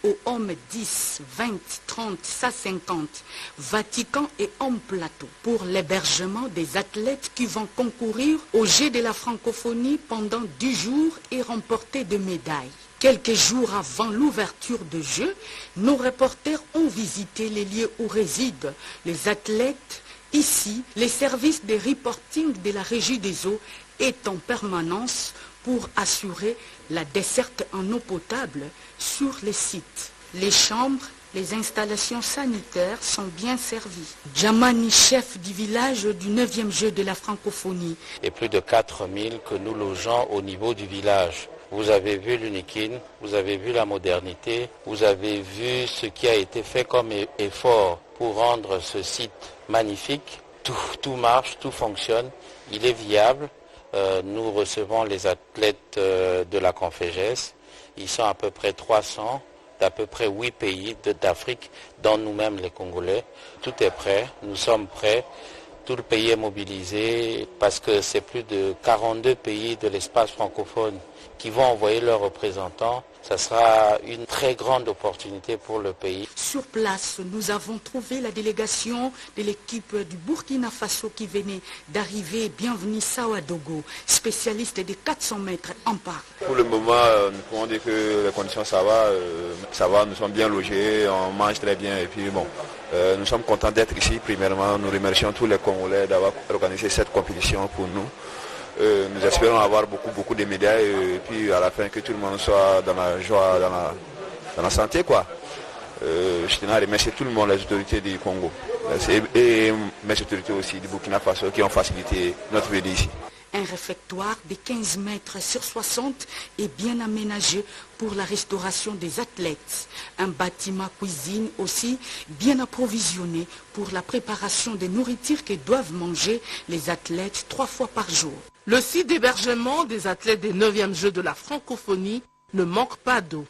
aux hommes 10, 20, 30, 50, Vatican et Homme Plateau pour l'hébergement des athlètes qui vont concourir aux Jeux de la francophonie pendant 10 jours et remporter des médailles. Quelques jours avant l'ouverture de Jeux, nos reporters ont visité les lieux où résident les athlètes. Ici, les services de reporting de la Régie des eaux est en permanence pour assurer la desserte en eau potable sur les sites. Les chambres, les installations sanitaires sont bien servies. Djamani, chef du village du 9e jeu de la francophonie. Et plus de 4000 que nous logeons au niveau du village. Vous avez vu l'Unikin, vous avez vu la modernité, vous avez vu ce qui a été fait comme effort pour rendre ce site magnifique. Tout marche, tout fonctionne, il est viable. Nous recevons les athlètes de la Confégès. Ils sont à peu près 300, d'à peu près 8 pays d'Afrique, dont nous-mêmes les Congolais. Tout est prêt, nous sommes prêts. Tout le pays est mobilisé parce que c'est plus de 42 pays de l'espace francophone qui vont envoyer leurs représentants. Ça sera une très grande opportunité pour le pays. Sur place, nous avons trouvé la délégation de l'équipe du Burkina Faso qui venait d'arriver. Bienvenue Sawadogo, spécialiste des 400 mètres en parc. Pour le moment, nous pouvons dire que les conditions ça va, nous sommes bien logés, on mange très bien et puis bon. Nous sommes contents d'être ici. Premièrement, nous remercions tous les Congolais d'avoir organisé cette compétition pour nous. Nous espérons avoir beaucoup de médailles et puis à la fin que tout le monde soit dans la joie, dans la santé quoi. Je tenais à remercier tout le monde, les autorités du Congo et mes autorités aussi du Burkina Faso qui ont facilité notre venue ici. Un réfectoire de 15 mètres sur 60 est bien aménagé pour la restauration des athlètes. Un bâtiment cuisine aussi bien approvisionné pour la préparation des nourritures que doivent manger les athlètes 3 fois par jour. Le site d'hébergement des athlètes des 9e Jeux de la francophonie ne manque pas d'eau.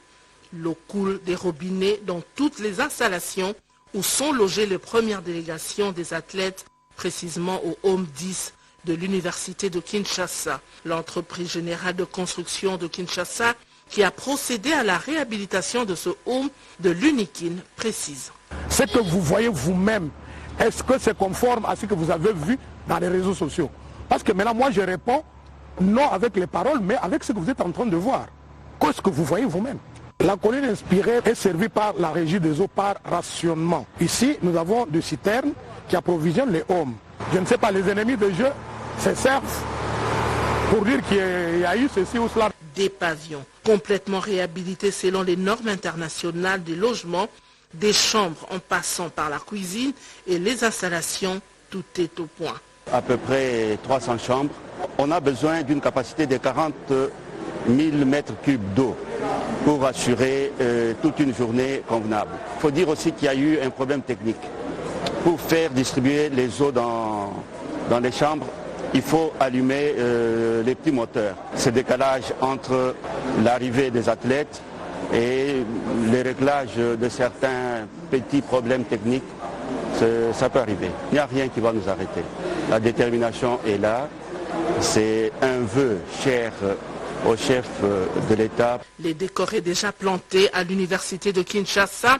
L'eau coule des robinets dans toutes les installations où sont logées les premières délégations des athlètes, précisément au Home 10 de l'Université de Kinshasa. L'entreprise générale de construction de Kinshasa qui a procédé à la réhabilitation de ce home de l'Unikin précise. Ce que vous voyez vous-même, est-ce que c'est conforme à ce que vous avez vu dans les réseaux sociaux? Parce que maintenant, moi, je réponds non avec les paroles, mais avec ce que vous êtes en train de voir. Qu'est-ce que vous voyez vous-même? La colline inspirée est servie par la Régie des eaux par rationnement. Ici, nous avons des citernes qui approvisionnent les homes. Je ne sais pas, les ennemis de jeu se servent pour dire qu'il y a eu ceci ou cela. Des pavillons complètement réhabilités selon les normes internationales des logements, des chambres en passant par la cuisine et les installations, tout est au point. À peu près 300 chambres. On a besoin d'une capacité de 40 000 mètres cubes d'eau pour assurer toute une journée convenable. Il faut dire aussi qu'il y a eu un problème technique. Pour faire distribuer les eaux dans les chambres, il faut allumer les petits moteurs. Ce décalage entre l'arrivée des athlètes et les réglages de certains petits problèmes techniques, ça peut arriver. Il n'y a rien qui va nous arrêter. La détermination est là. C'est un vœu cher au chef de l'État. Les décors est déjà plantés à l'Université de Kinshasa.